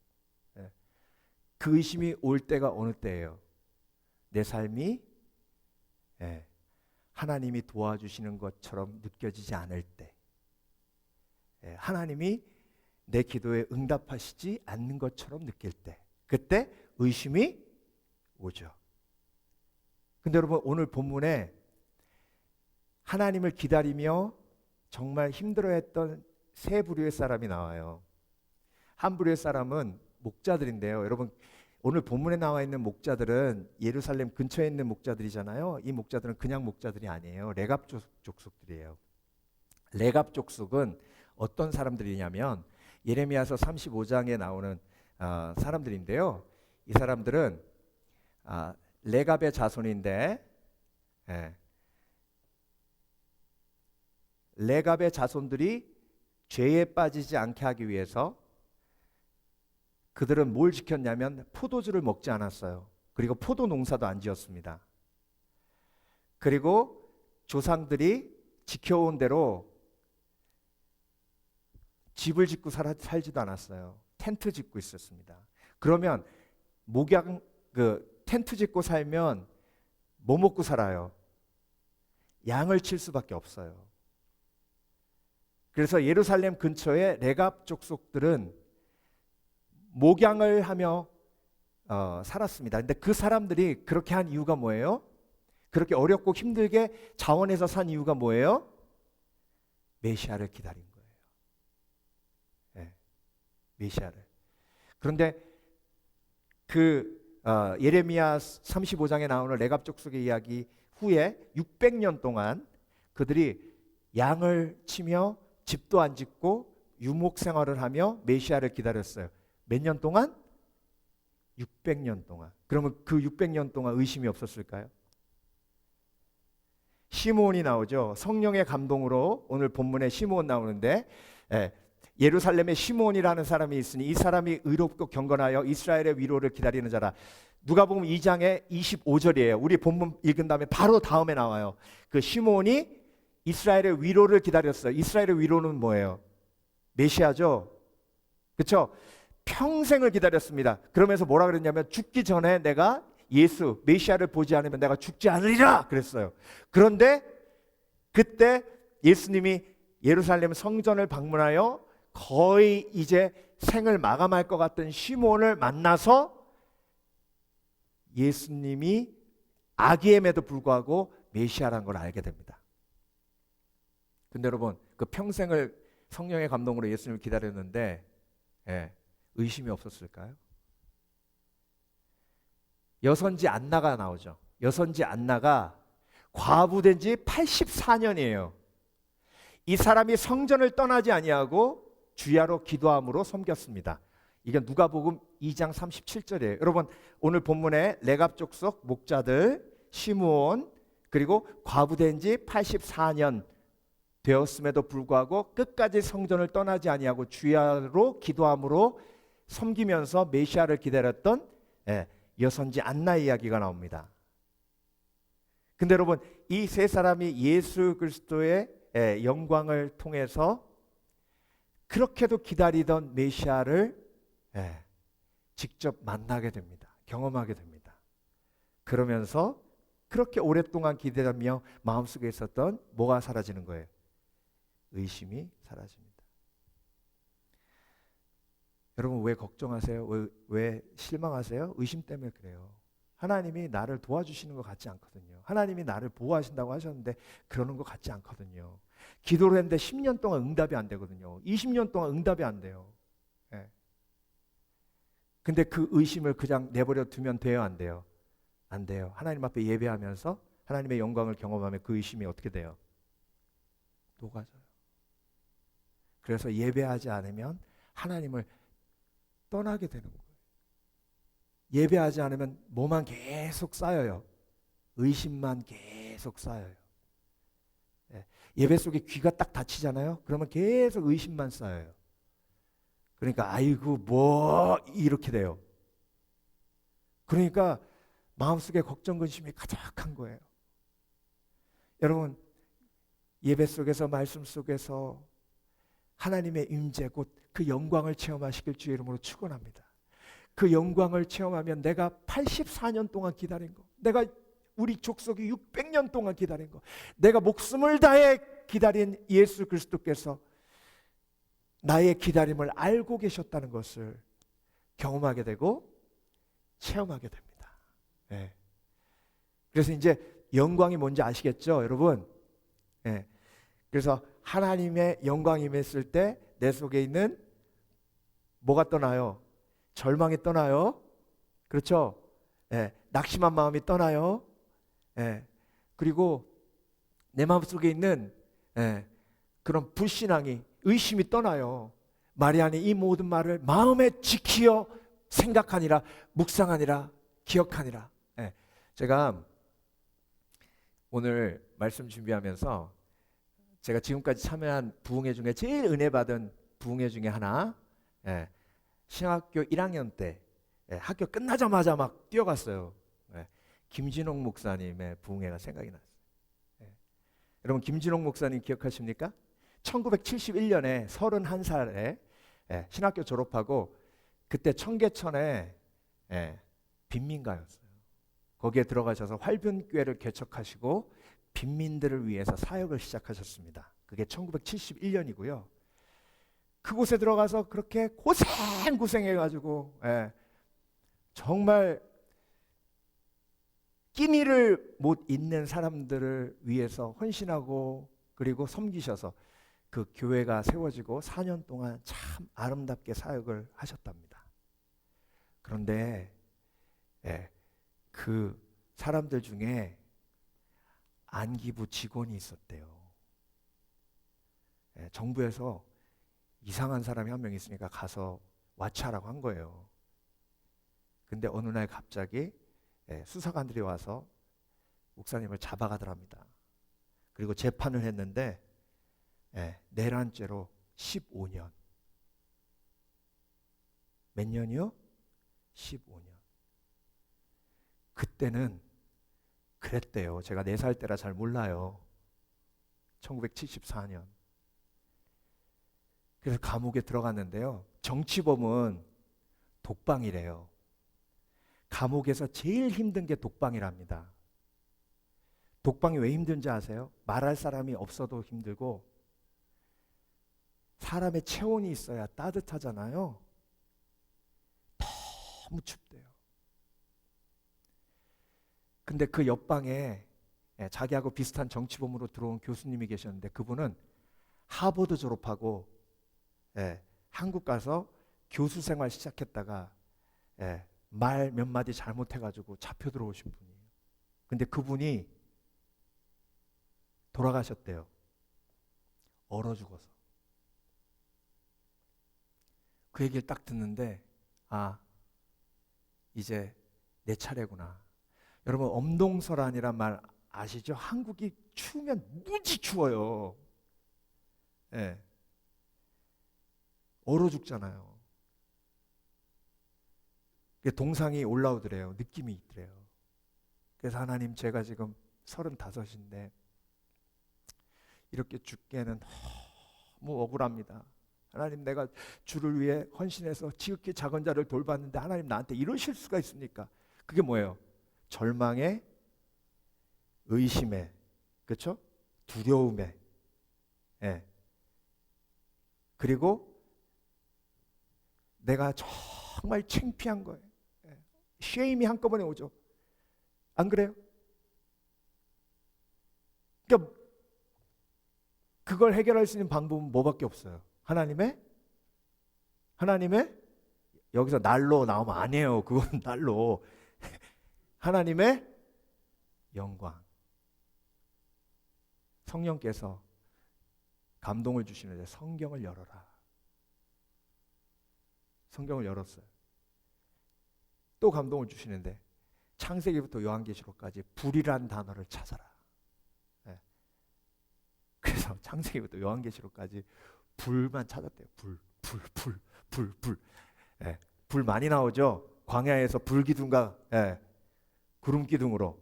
그 의심이 올 때가 어느 때예요? 내 삶이 하나님이 도와주시는 것처럼 느껴지지 않을 때, 하나님이 내 기도에 응답하시지 않는 것처럼 느낄 때, 그때 의심이 오죠. 근데 여러분, 오늘 본문에 하나님을 기다리며 정말 힘들어했던 세 부류의 사람이 나와요. 한 부류의 사람은 목자들인데요. 여러분, 오늘 본문에 나와 있는 목자들은 예루살렘 근처에 있는 목자들이잖아요. 이 목자들은 그냥 목자들이 아니에요. 레갑 족속들이에요. 레갑 족속은 어떤 사람들이냐면 예레미야서 35장에 나오는 사람들인데요. 이 사람들은 레갑의 자손인데 레갑의 자손들이 죄에 빠지지 않게 하기 위해서 그들은 뭘 지켰냐면 포도주를 먹지 않았어요. 그리고 포도 농사도 안 지었습니다. 그리고 조상들이 지켜온 대로 집을 짓고 살지도 않았어요. 텐트 짓고 있었습니다. 그러면 텐트 짓고 살면 뭐 먹고 살아요? 양을 칠 수밖에 없어요. 그래서 예루살렘 근처에 레갑 족속들은 목양을 하며 살았습니다. 근데 그 사람들이 그렇게 한 이유가 뭐예요? 그렇게 어렵고 힘들게 자원해서 산 이유가 뭐예요? 메시아를 기다린 거예요. 메시아를. 그런데 예레미야 35장에 나오는 레갑 족속의 이야기 후에 600년 동안 그들이 양을 치며 집도 안 짓고 유목 생활을 하며 메시아를 기다렸어요. 몇 년 동안? 600년 동안. 그러면 그 600년 동안 의심이 없었을까요? 시므온이 나오죠. 성령의 감동으로 오늘 본문에 시므온 나오는데 예루살렘에 시므온이라는 사람이 있으니 이 사람이 의롭고 경건하여 이스라엘의 위로를 기다리는 자라. 누가복음 2장의 25절이에요. 우리 본문 읽은 다음에 바로 다음에 나와요. 그 시므온이 이스라엘의 위로를 기다렸어요. 이스라엘의 위로는 뭐예요? 메시아죠. 그렇죠? 평생을 기다렸습니다. 그러면서 뭐라 그랬냐면 죽기 전에 내가 예수 메시아를 보지 않으면 내가 죽지 않으리라 그랬어요. 그런데 그때 예수님이 예루살렘 성전을 방문하여 거의 이제 생을 마감할 것 같던 시몬을 만나서 예수님이 아기임에도 불구하고 메시아라는 걸 알게 됩니다. 근데 여러분, 그 평생을 성령의 감동으로 예수님을 기다렸는데 의심이 없었을까요? 여선지 안나가 나오죠. 여선지 안나가 과부된 지 84년이에요. 이 사람이 성전을 떠나지 아니하고 주야로 기도함으로 섬겼습니다. 이게 누가복음 2장 37절이에요. 여러분 오늘 본문에 레갑 족속 목자들 시므온 그리고 과부된 지 84년 되었음에도 불구하고 끝까지 성전을 떠나지 아니하고 주야로 기도함으로 섬기면서 메시아를 기다렸던 여선지 안나 이야기가 나옵니다. 근데 여러분 이 세 사람이 예수 그리스도의 영광을 통해서 그렇게도 기다리던 메시아를 직접 만나게 됩니다. 경험하게 됩니다. 그러면서 그렇게 오랫동안 기다리며 마음속에 있었던 뭐가 사라지는 거예요? 의심이 사라집니다. 여러분 왜 걱정하세요? 왜 실망하세요? 의심 때문에 그래요. 하나님이 나를 도와주시는 것 같지 않거든요. 하나님이 나를 보호하신다고 하셨는데 그러는 것 같지 않거든요. 기도를 했는데 10년 동안 응답이 안 되거든요. 20년 동안 응답이 안 돼요. 근데 그 의심을 그냥 내버려 두면 돼요? 안 돼요? 안 돼요. 하나님 앞에 예배하면서 하나님의 영광을 경험하면 그 의심이 어떻게 돼요? 녹아져요. 그래서 예배하지 않으면 하나님을 떠나게 되는 거예요. 예배하지 않으면 뭐만 계속 쌓여요. 의심만 계속 쌓여요. 예배 속에 귀가 딱 닫히잖아요. 그러면 계속 의심만 쌓여요. 그러니까 아이고 뭐 이렇게 돼요. 그러니까 마음속에 걱정 근심이 가득한 거예요. 여러분 예배 속에서 말씀 속에서 하나님의 임재 곧 그 영광을 체험하시길 주의 이름으로 축원합니다. 그 영광을 체험하면 내가 84년 동안 기다린 거, 내가 우리 족속이 600년 동안 기다린 거, 내가 목숨을 다해 기다린 예수 그리스도께서 나의 기다림을 알고 계셨다는 것을 경험하게 되고 체험하게 됩니다. 그래서 이제 영광이 뭔지 아시겠죠, 여러분? 그래서 하나님의 영광이 임했을 때 내 속에 있는 뭐가 떠나요? 절망이 떠나요. 그렇죠? 낙심한 마음이 떠나요. 그리고 내 마음속에 있는 그런 불신앙이 의심이 떠나요. 마리아는 이 모든 말을 마음에 지키어 생각하니라 묵상하니라 기억하니라. 제가 오늘 말씀 준비하면서 제가 지금까지 참여한 부흥회 중에 제일 은혜 받은 부흥회 중에 하나, 신학교 1학년 때 학교 끝나자마자 막 뛰어갔어요. 김진홍 목사님의 부흥회가 생각이 났어요. 여러분 김진홍 목사님 기억하십니까? 1971년에 31살에 신학교 졸업하고 그때 청계천에 빈민가였어요. 거기에 들어가셔서 활변교회를 개척하시고 빈민들을 위해서 사역을 시작하셨습니다. 그게 1971년이고요. 그곳에 들어가서 그렇게 고생해가지고 정말 끼니를 못 잇는 사람들을 위해서 헌신하고 그리고 섬기셔서 그 교회가 세워지고 4년 동안 참 아름답게 사역을 하셨답니다. 그런데 그 사람들 중에 안기부 직원이 있었대요. 정부에서 이상한 사람이 한 명 있으니까 가서 와치하라고 한 거예요. 근데 어느 날 갑자기 수사관들이 와서 목사님을 잡아가더랍니다. 그리고 재판을 했는데 내란죄로 15년. 몇 년이요? 15년. 그때는 그랬대요. 제가 4살 때라 잘 몰라요. 1974년. 그래서 감옥에 들어갔는데요. 정치범은 독방이래요. 감옥에서 제일 힘든 게 독방이랍니다. 독방이 왜 힘든지 아세요? 말할 사람이 없어도 힘들고 사람의 체온이 있어야 따뜻하잖아요. 너무 춥대요. 근데 그 옆방에 자기하고 비슷한 정치범으로 들어온 교수님이 계셨는데 그분은 하버드 졸업하고 한국 가서 교수 생활 시작했다가 말 몇 마디 잘못해가지고 잡혀 들어오신 분이에요. 근데 그분이 돌아가셨대요. 얼어 죽어서. 그 얘기를 딱 듣는데 아, 이제 내 차례구나. 여러분 엄동설안이란 말 아시죠? 한국이 추우면 무지 추워요. 예. 얼어 죽잖아요. 동상이 올라오더래요. 느낌이 있더래요. 그래서 하나님, 제가 지금 35인데 이렇게 죽기에는 너무 억울합니다. 하나님, 내가 주를 위해 헌신해서 지극히 작은 자를 돌봤는데 하나님 나한테 이러실 수가 있습니까? 그게 뭐예요? 절망에, 의심에, 그렇죠? 두려움에, 예. 그리고 내가 정말 창피한 거예요. 예. 쉐임이 한꺼번에 오죠. 안 그래요? 그러니까 그걸 해결할 수 있는 방법은 뭐밖에 없어요? 하나님의 여기서 날로 나오면 안 해요. 그건 날로. 하나님의 영광. 성령께서 감동을 주시는데 성경을 열어라. 성경을 열었어요. 또 감동을 주시는데 창세기부터 요한계시록까지 불이란 단어를 찾아라. 네. 그래서 창세기부터 요한계시록까지 불만 찾았대요. 불. 네. 불 많이 나오죠. 광야에서 불기둥과 구름기둥으로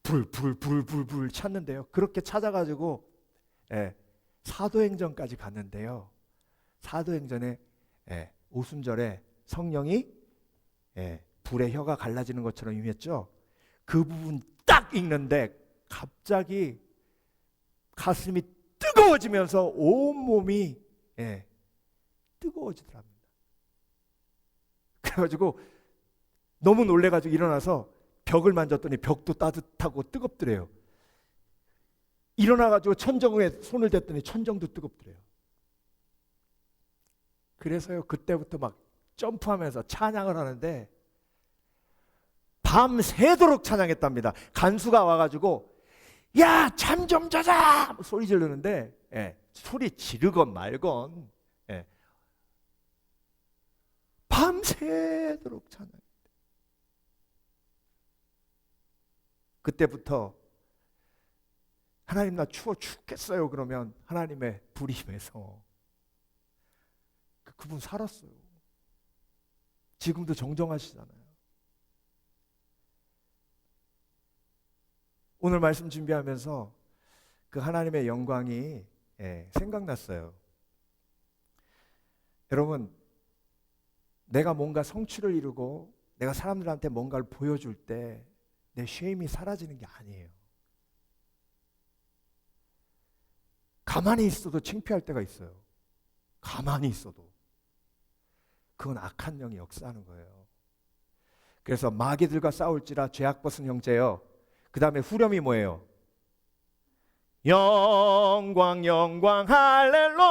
불 찾는데요. 그렇게 찾아가지고 사도행전까지 갔는데요. 사도행전에 오순절에 성령이 불의 혀가 갈라지는 것처럼 임했죠. 그 부분 딱 읽는데 갑자기 가슴이 뜨거워지면서 온몸이 뜨거워지더랍니다. 그래가지고 너무 놀래가지고 일어나서 벽을 만졌더니 벽도 따뜻하고 뜨겁더래요. 일어나가지고 천정에 손을 댔더니 천정도 뜨겁더래요. 그래서요, 그때부터 막 점프하면서 찬양을 하는데 밤새도록 찬양했답니다. 간수가 와가지고 야, 잠 좀 자자! 소리 지르는데 소리 지르건 말건 밤새도록 찬양. 그때부터 하나님, 나 추워 죽겠어요. 그러면 하나님의 불이 임해서 그분 살았어요. 지금도 정정하시잖아요. 오늘 말씀 준비하면서 그 하나님의 영광이 생각났어요. 여러분, 내가 뭔가 성취를 이루고 내가 사람들한테 뭔가를 보여줄 때 내 쉐임이 사라지는 게 아니에요. 가만히 있어도 창피할 때가 있어요. 가만히 있어도. 그건 악한 영이 역사하는 거예요. 그래서 마귀들과 싸울지라 죄악 벗은 형제여. 그 다음에 후렴이 뭐예요? 영광 영광 할렐루야.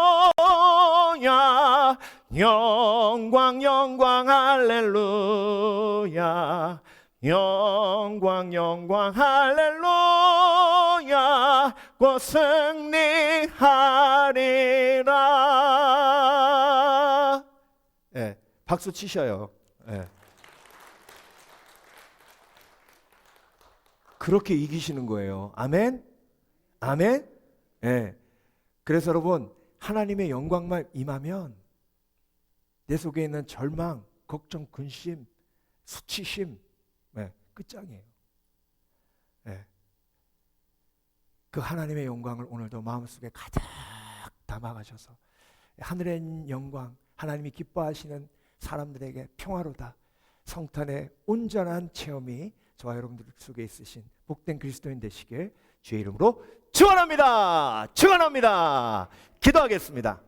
영광 영광 할렐루야. 영광 영광 할렐루야. 곧 승리하리라. 박수 치셔요. 그렇게 이기시는 거예요. 아멘? 아멘? 그래서 여러분, 하나님의 영광만 임하면 내 속에 있는 절망, 걱정, 근심, 수치심 끝장이에요. 그 하나님의 영광을 오늘도 마음속에 가득 담아가셔서 하늘의 영광, 하나님이 기뻐하시는 사람들에게 평화로다, 성탄의 온전한 체험이 저와 여러분들 속에 있으신 복된 그리스도인 되시길 주의 이름으로 축원합니다. 축원합니다. 기도하겠습니다.